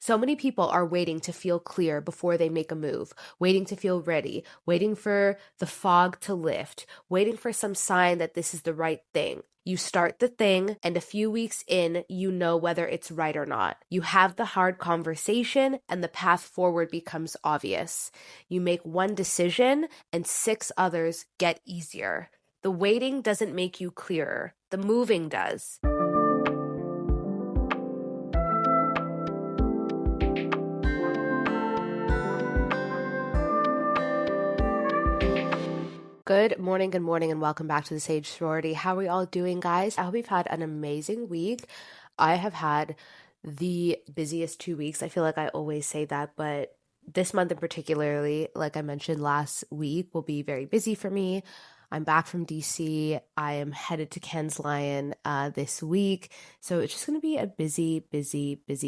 So many people are waiting to feel clear before they make a move, waiting to feel ready, waiting for the fog to lift, waiting for some sign that this is the right thing. You start the thing, and a few weeks in, you know whether it's right or not. You have the hard conversation, and the path forward becomes obvious. You make one decision, and 6 others get easier. The waiting doesn't make you clearer. The moving does. Good morning, and welcome back to the Sage Sorority. How are we all doing, guys? I hope you've had an amazing week. I have had the busiest 2 weeks. I feel like I always say that, but this month in particularly, like I mentioned last week, will be very busy for me. I'm back from DC. I am headed to Cannes Lion this week. So it's just going to be a busy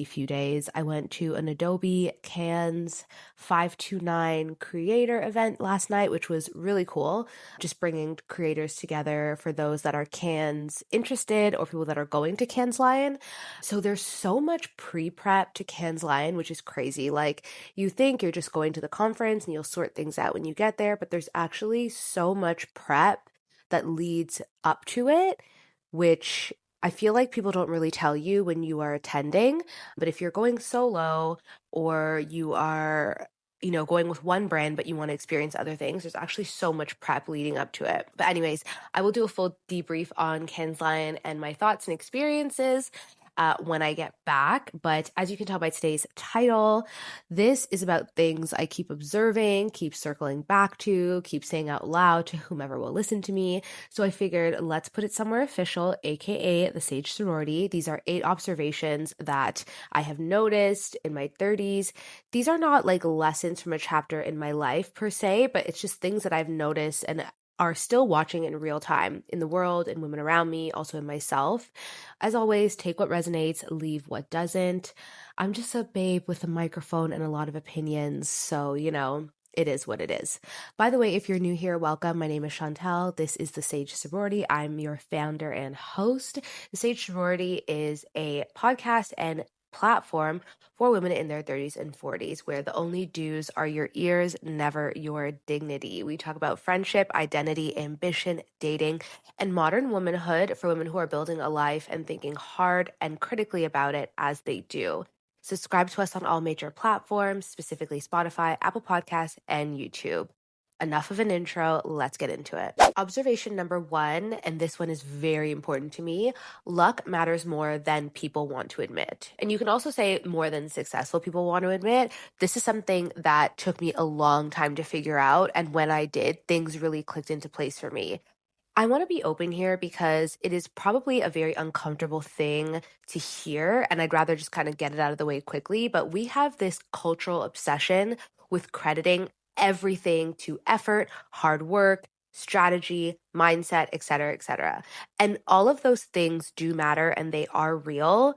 few days. I went to an Adobe Cannes 529 creator event last night, which was really cool. Just bringing creators together for those that are Cannes interested or people that are going to Cannes Lion. So there's so much pre-prep to Cannes Lion, which is crazy. Like, you think you're just going to the conference and you'll sort things out when you get there, but there's actually so much prep that leads up to it, which I feel like people don't really tell you when you are attending. But if you're going solo or you are, going with one brand, but you want to experience other things, there's actually so much prep leading up to it. But anyways, I will do a full debrief on Cannes Lion and my thoughts and experiences when I get back. But as you can tell by today's title, this is about things I keep observing, keep circling back to, keep saying out loud to whomever will listen to me. So I figured let's put it somewhere official, aka the Sage Sorority. These are 8 observations that I have noticed in my 30s. These are not like lessons from a chapter in my life per se, but it's just things that I've noticed and are still watching in real time in the world and women around me, also in myself. As always, take what resonates, leave what doesn't. I'm just a babe with a microphone and a lot of opinions, so, it is what it is. By the way, if you're new here, welcome. My name is Shantel. This is the Sage Sorority. I'm your founder and host. The Sage Sorority is a podcast and platform for women in their 30s and 40s, where the only dues are your ears, never your dignity. We talk about friendship, identity, ambition, dating, and modern womanhood for women who are building a life and thinking hard and critically about it as they do. Subscribe to us on all major platforms, specifically Spotify, Apple Podcasts, and YouTube. Enough of an intro, let's get into it. Observation number 1, and this one is very important to me: luck matters more than people want to admit. And you can also say more than successful people want to admit. This is something that took me a long time to figure out, and when I did, things really clicked into place for me. I want to be open here because it is probably a very uncomfortable thing to hear, and I'd rather just kind of get it out of the way quickly, but we have this cultural obsession with crediting everything to effort, hard work, strategy, mindset, etc., etc. And all of those things do matter and they are real.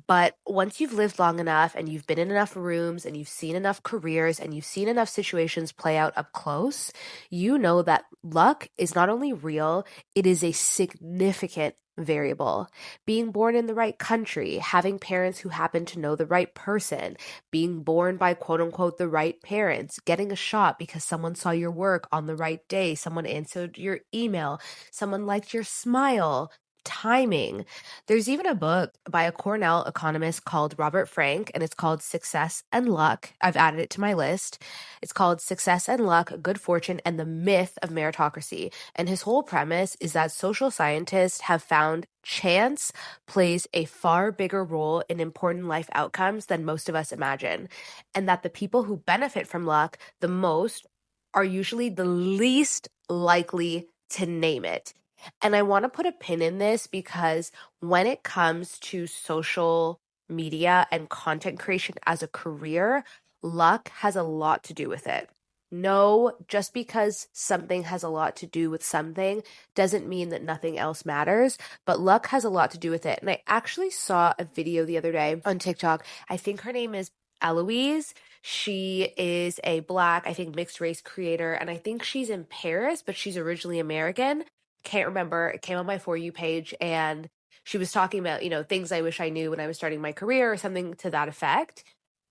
But once you've lived long enough and you've been in enough rooms and you've seen enough careers and you've seen enough situations play out up close, you know that luck is not only real, it is a significant variable. Being born in the right country, having parents who happen to know the right person, being born by quote unquote the right parents, getting a shot because someone saw your work on the right day, someone answered your email, someone liked your smile. Timing. There's even a book by a Cornell economist called Robert Frank, and it's called Success and Luck. I've added it to my list. It's called Success and Luck, Good Fortune, and the Myth of Meritocracy. And his whole premise is that social scientists have found chance plays a far bigger role in important life outcomes than most of us imagine, and that the people who benefit from luck the most are usually the least likely to name it. And I want to put a pin in this because when it comes to social media and content creation as a career, luck has a lot to do with it. No, just because something has a lot to do with something doesn't mean that nothing else matters, but luck has a lot to do with it. And I actually saw a video the other day on TikTok. I think her name is Eloise. She is a Black, I think, mixed race creator, and I think she's in Paris, but she's originally American. Can't remember. It came on my For You page, and she was talking about, things I wish I knew when I was starting my career or something to that effect.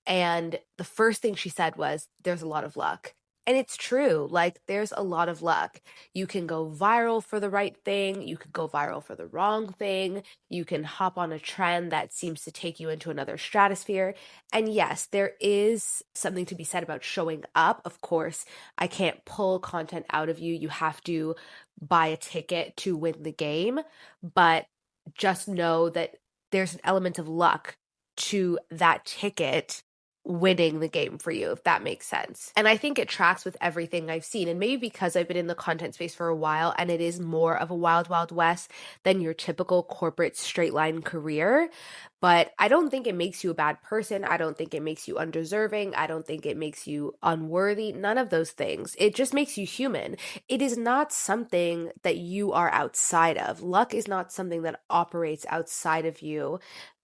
And the first thing she said was, there's a lot of luck. And it's true. Like, there's a lot of luck. You can go viral for the right thing. You could go viral for the wrong thing. You can hop on a trend that seems to take you into another stratosphere. And yes, there is something to be said about showing up. Of course, I can't pull content out of you. You have to buy a ticket to win the game. But just know that there's an element of luck to that ticket winning the game for you, if that makes sense. And I think it tracks with everything I've seen. And maybe because I've been in the content space for a while and it is more of a wild, wild west than your typical corporate straight line career. But I don't think it makes you a bad person. I don't think it makes you undeserving. I don't think it makes you unworthy. None of those things. It just makes you human. It is not something that you are outside of. Luck is not something that operates outside of you.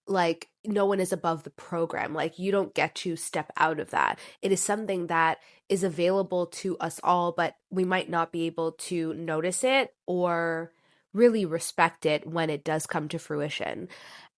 Like, no one is above the program. Like, you don't get to step out of that. It is something that is available to us all, but we might not be able to notice it or really respect it when it does come to fruition.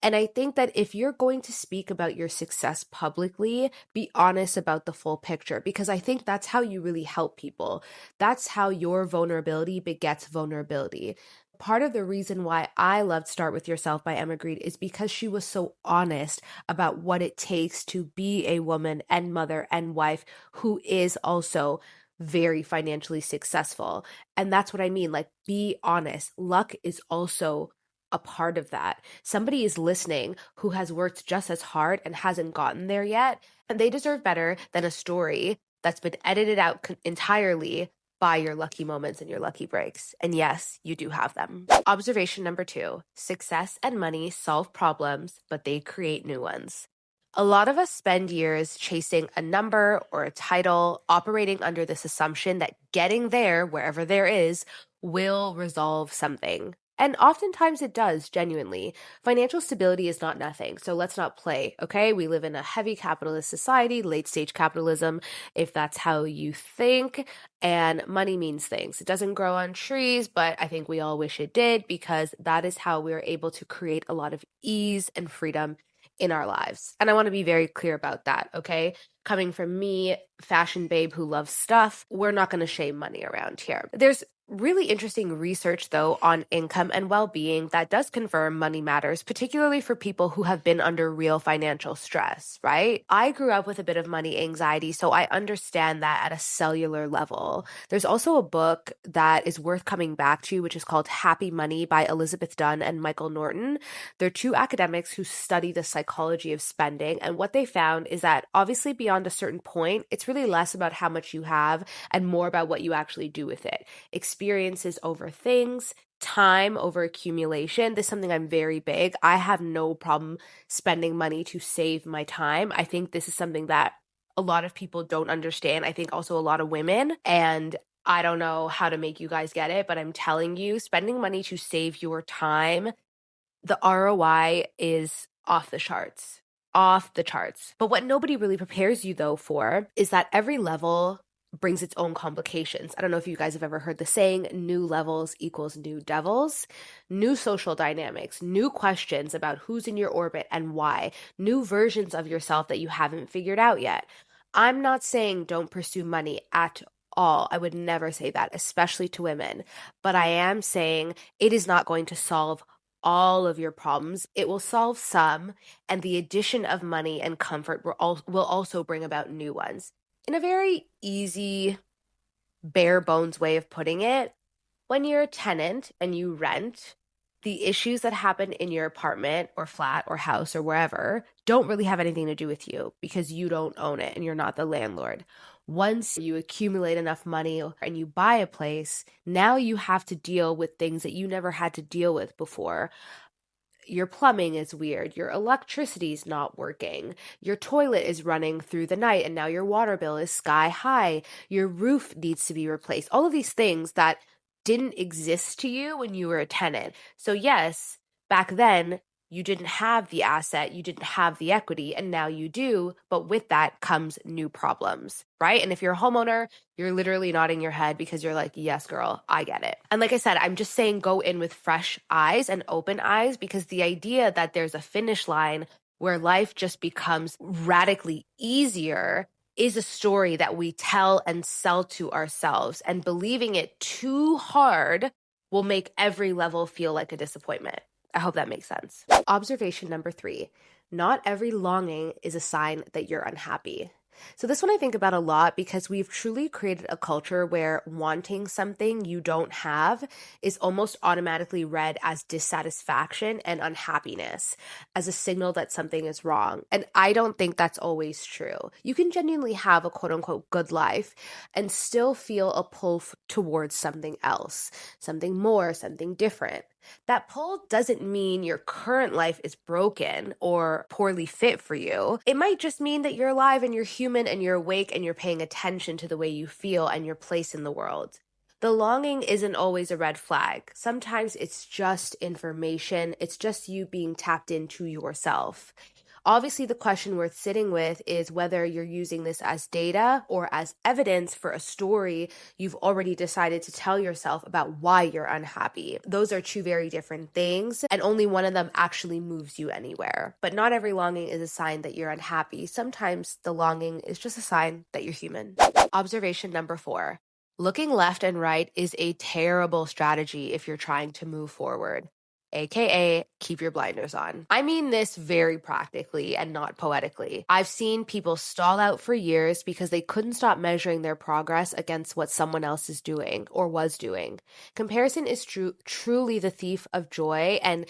And I think that if you're going to speak about your success publicly, be honest about the full picture, because I think that's how you really help people. That's how your vulnerability begets vulnerability. Part of the reason why I loved Start With Yourself by Emma Grede is because she was so honest about what it takes to be a woman and mother and wife who is also very financially successful. And that's what I mean. Like, be honest. Luck is also a part of that. Somebody is listening who has worked just as hard and hasn't gotten there yet, and they deserve better than a story that's been edited out entirely by your lucky moments and your lucky breaks. And yes, you do have them. Observation number 2, success and money solve problems, but they create new ones. A lot of us spend years chasing a number or a title, operating under this assumption that getting there, wherever there is, will resolve something. And oftentimes it does, genuinely. Financial stability is not nothing, so let's not play, okay? We live in a heavy capitalist society, late stage capitalism, if that's how you think, and money means things. It doesn't grow on trees, but I think we all wish it did, because that is how we're able to create a lot of ease and freedom in our lives. And I want to be very clear about that, okay? Coming from me, fashion babe who loves stuff, we're not going to shame money around here. There's really interesting research, though, on income and well-being that does confirm money matters, particularly for people who have been under real financial stress, right? I grew up with a bit of money anxiety, so I understand that at a cellular level. There's also a book that is worth coming back to, which is called Happy Money by Elizabeth Dunn and Michael Norton. They're two academics who study the psychology of spending, and what they found is that obviously beyond a certain point, it's really less about how much you have and more about what you actually do with it. Experiences over things, time over accumulation. This is something I'm very big. I have no problem spending money to save my time. I think this is something that a lot of people don't understand. I think also a lot of women, and I don't know how to make you guys get it, but I'm telling you, spending money to save your time, the ROI is off the charts. Off the charts. But what nobody really prepares you, though, for is that every level brings its own complications. I don't know if you guys have ever heard the saying, new levels equals new devils. New social dynamics, new questions about who's in your orbit and why, new versions of yourself that you haven't figured out yet. I'm not saying don't pursue money at all. I would never say that, especially to women. But I am saying it is not going to solve all of your problems. It will solve some, and the addition of money and comfort will also bring about new ones. In a very easy, bare bones way of putting it, when you're a tenant and you rent, the issues that happen in your apartment or flat or house or wherever don't really have anything to do with you because you don't own it and you're not the landlord. Once you accumulate enough money and you buy a place, now you have to deal with things that you never had to deal with before. Your plumbing is weird, your electricity is not working, your toilet is running through the night and now your water bill is sky high, your roof needs to be replaced. All of these things that didn't exist to you when you were a tenant. So yes, back then you didn't have the asset, you didn't have the equity, and now you do, but with that comes new problems, right? And if you're a homeowner, you're literally nodding your head because you're like, yes, girl, I get it. And like I said, I'm just saying go in with fresh eyes and open eyes, because the idea that there's a finish line where life just becomes radically easier, is a story that we tell and sell to ourselves. And believing it too hard will make every level feel like a disappointment. I hope that makes sense. Observation number 3, not every longing is a sign that you're unhappy. So this one I think about a lot because we've truly created a culture where wanting something you don't have is almost automatically read as dissatisfaction and unhappiness, as a signal that something is wrong. And I don't think that's always true. You can genuinely have a quote unquote good life and still feel a pull towards something else, something more, something different. That pull doesn't mean your current life is broken or poorly fit for you. It might just mean that you're alive and you're human and you're awake and you're paying attention to the way you feel and your place in the world. The longing isn't always a red flag. Sometimes it's just information. It's just you being tapped into yourself. Obviously, the question worth sitting with is whether you're using this as data or as evidence for a story you've already decided to tell yourself about why you're unhappy. Those are two very different things, and only one of them actually moves you anywhere. But not every longing is a sign that you're unhappy. Sometimes the longing is just a sign that you're human. Observation number 4. Looking left and right is a terrible strategy if you're trying to move forward. AKA, keep your blinders on. I mean this very practically and not poetically. I've seen people stall out for years because they couldn't stop measuring their progress against what someone else is doing or was doing. Comparison is truly the thief of joy and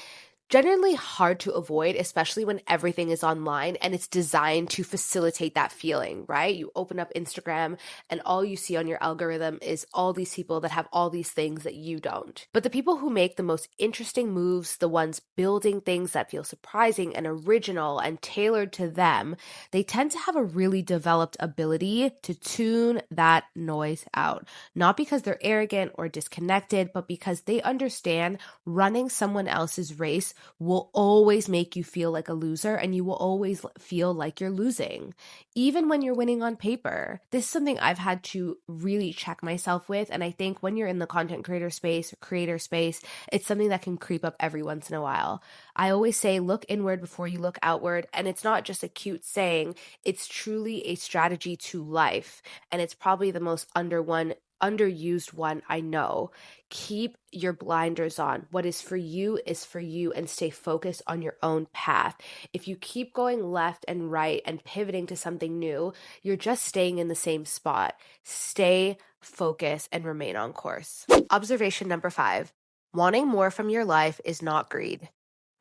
generally hard to avoid, especially when everything is online and it's designed to facilitate that feeling, right? You open up Instagram and all you see on your algorithm is all these people that have all these things that you don't. But the people who make the most interesting moves, the ones building things that feel surprising and original and tailored to them, they tend to have a really developed ability to tune that noise out. Not because they're arrogant or disconnected, but because they understand running someone else's race will always make you feel like a loser and you will always feel like you're losing, even when you're winning on paper. This is something I've had to really check myself with. And I think when you're in the content creator space or creator space, it's something that can creep up every once in a while. I always say, look inward before you look outward. And it's not just a cute saying, it's truly a strategy to life. And it's probably the most underused one I know. Keep your blinders on. What is for you and stay focused on your own path. If you keep going left and right and pivoting to something new, you're just staying in the same spot. Stay focused and remain on course. Observation number 5. Wanting more from your life is not greed.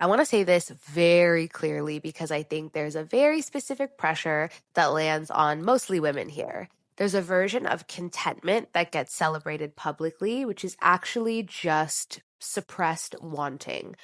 I want to say this very clearly because I think there's a very specific pressure that lands on mostly women here. There's a version of contentment that gets celebrated publicly, which is actually just suppressed wanting,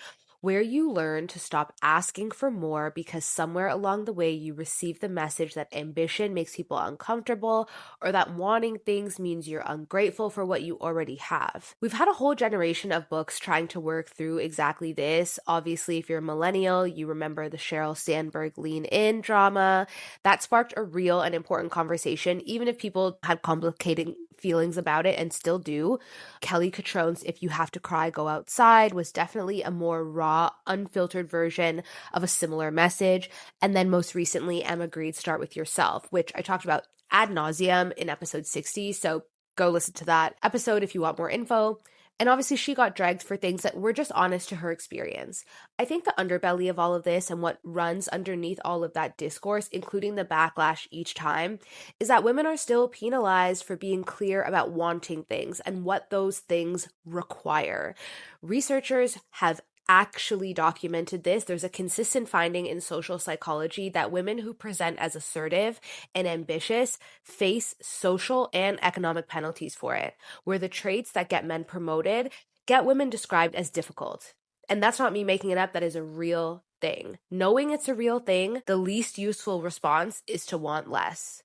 where you learn to stop asking for more because somewhere along the way you receive the message that ambition makes people uncomfortable or that wanting things means you're ungrateful for what you already have. We've had a whole generation of books trying to work through exactly this. Obviously, if you're a millennial, you remember the Sheryl Sandberg Lean In drama. That sparked a real and important conversation, even if people had complicated feelings about it and still do. Kelly Catrone's If You Have to Cry, Go Outside was definitely a more raw, unfiltered version of a similar message. And then most recently, Emma Greed's Start With Yourself, which I talked about ad nauseum in episode 60. So go listen to that episode if you want more info. And obviously she got dragged for things that were just honest to her experience. I think the underbelly of all of this and what runs underneath all of that discourse, including the backlash each time, is that women are still penalized for being clear about wanting things and what those things require. Researchers have actually documented this. There's a consistent finding in social psychology that women who present as assertive and ambitious face social and economic penalties for it, where the traits that get men promoted get women described as difficult. And that's not me making it up. That is a real thing. Knowing it's a real thing, the least useful response is to want less.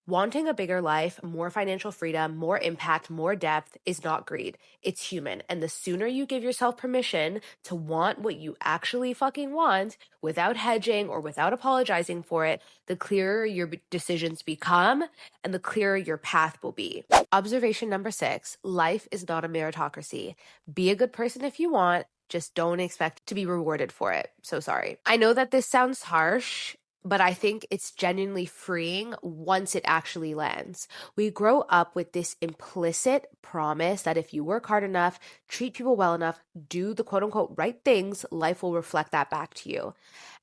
Wanting a bigger life, more financial freedom, more impact, more depth is not greed. It's human. And the sooner you give yourself permission to want what you actually fucking want without hedging or without apologizing for it, the clearer your decisions become and the clearer your path will be. Observation number 6, life is not a meritocracy. Be a good person if you want, Just don't expect to be rewarded for it. So sorry. I know that this sounds harsh, but I think it's genuinely freeing once it actually lands. We grow up with this implicit promise that if you work hard enough, treat people well enough, do the quote unquote right things, life will reflect that back to you.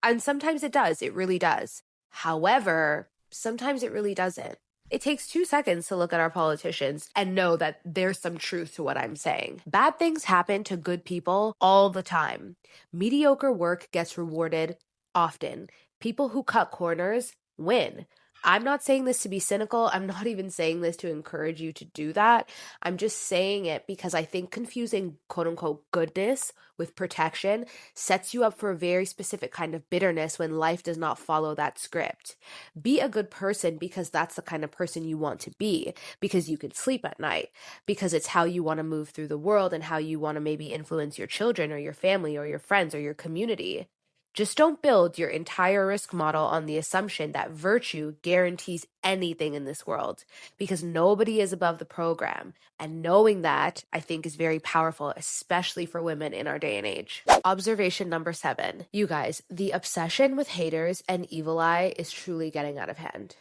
And sometimes it does, it really does. However, sometimes it really doesn't. It takes 2 seconds to look at our politicians and know that there's some truth to what I'm saying. Bad things happen to good people all the time. Mediocre work gets rewarded often. People who cut corners win. I'm not saying this to be cynical. I'm not even saying this to encourage you to do that. I'm just saying it because I think confusing quote unquote goodness with protection sets you up for a very specific kind of bitterness when life does not follow that script. Be a good person because that's the kind of person you want to be, because you can sleep at night, because it's how you want to move through the world and how you want to maybe influence your children or your family or your friends or your community. Just don't build your entire risk model on the assumption that virtue guarantees anything in this world, because nobody is above the program. And knowing that, I think, is very powerful, especially for women in our day and age. Observation number 7. You guys, the obsession with haters and evil eye is truly getting out of hand.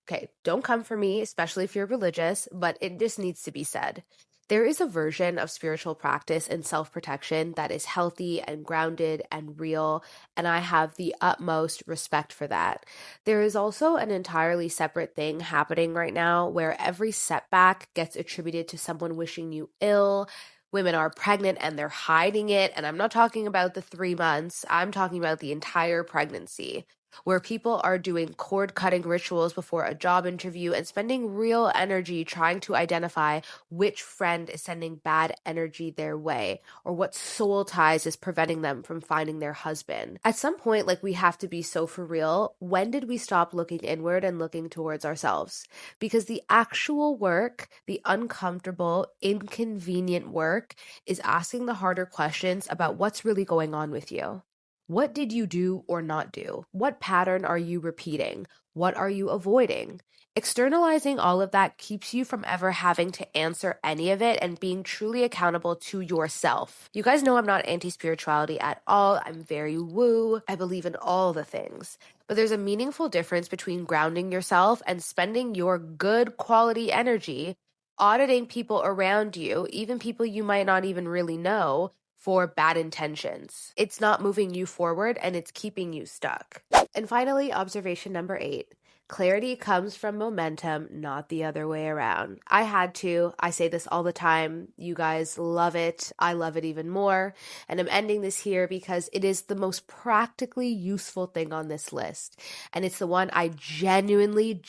Okay, don't come for me, especially if you're religious, but it just needs to be said. There is a version of spiritual practice and self-protection that is healthy and grounded and real, and I have the utmost respect for that. There is also an entirely separate thing happening right now where every setback gets attributed to someone wishing you ill. Women are pregnant and they're hiding it, and I'm not talking about the 3 months, I'm talking about the entire pregnancy, where people are doing cord-cutting rituals before a job interview and spending real energy trying to identify which friend is sending bad energy their way, or what soul ties is preventing them from finding their husband. At some point, we have to be so for real. When did we stop looking inward and looking towards ourselves? Because the actual work, the uncomfortable, inconvenient work, is asking the harder questions about what's really going on with you. What did you do or not do? What pattern are you repeating? What are you avoiding? Externalizing all of that keeps you from ever having to answer any of it and being truly accountable to yourself. You guys know I'm not anti-spirituality at all. I'm very woo. I believe in all the things. But there's a meaningful difference between grounding yourself and spending your good quality energy auditing people around you, even people you might not even really know, for bad intentions. It's not moving you forward and it's keeping you stuck. And finally, observation number 8. Clarity comes from momentum, not the other way around. I say this all the time. You guys love it. I love it even more. And I'm ending this here because it is the most practically useful thing on this list. And it's the one I genuinely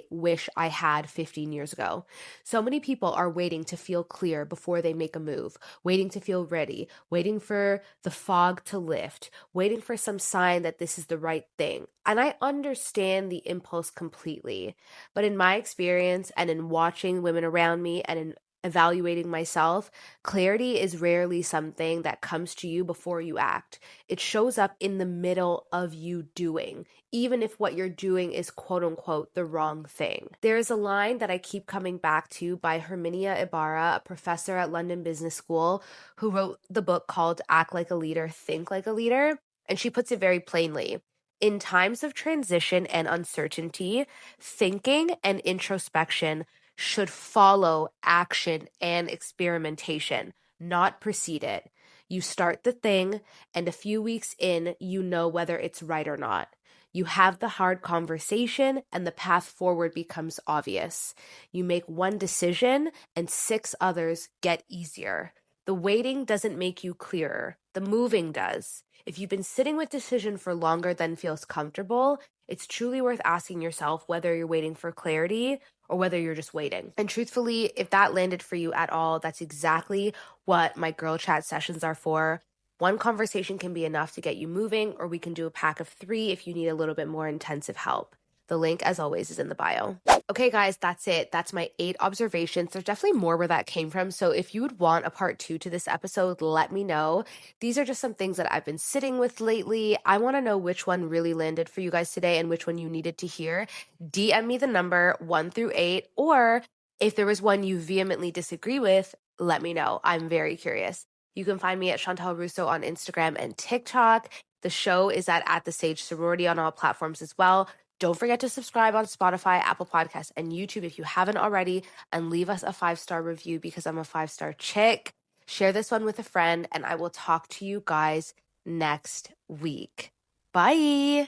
wish I had 15 years ago. So many people are waiting to feel clear before they make a move, waiting to feel ready, waiting for the fog to lift, waiting for some sign that this is the right thing. And I understand the impulse completely. But in my experience and in watching women around me and in evaluating myself, clarity is rarely something that comes to you before you act. It shows up in the middle of you doing, even if what you're doing is quote unquote the wrong thing. There is a line that I keep coming back to by Herminia Ibarra, a professor at London Business School, who wrote the book called Act Like a Leader, Think Like a Leader. And she puts it very plainly. In times of transition and uncertainty, thinking and introspection should follow action and experimentation, not precede it. You start the thing, and a few weeks in, you know whether it's right or not. You have the hard conversation, and the path forward becomes obvious. You make one decision, and 6 others get easier. The waiting doesn't make you clearer. The moving does. If you've been sitting with decision for longer than feels comfortable, it's truly worth asking yourself whether you're waiting for clarity or whether you're just waiting. And truthfully, if that landed for you at all, that's exactly what my girl chat sessions are for. One conversation can be enough to get you moving, or we can do a pack of 3 if you need a little bit more intensive help. The link, as always, is in the bio. Okay, guys, that's it. That's my 8 observations. There's definitely more where that came from. So if you would want a part 2 to this episode, let me know. These are just some things that I've been sitting with lately. I want to know which one really landed for you guys today and which one you needed to hear. DM me the number 1 through 8, or if there was one you vehemently disagree with, let me know. I'm very curious. You can find me at Shantel Russo on Instagram and TikTok. The show is at the Sage Sorority on all platforms as well. Don't forget to subscribe on Spotify, Apple Podcasts, and YouTube if you haven't already, and leave us a 5-star review because I'm a 5-star chick. Share this one with a friend, and I will talk to you guys next week. Bye.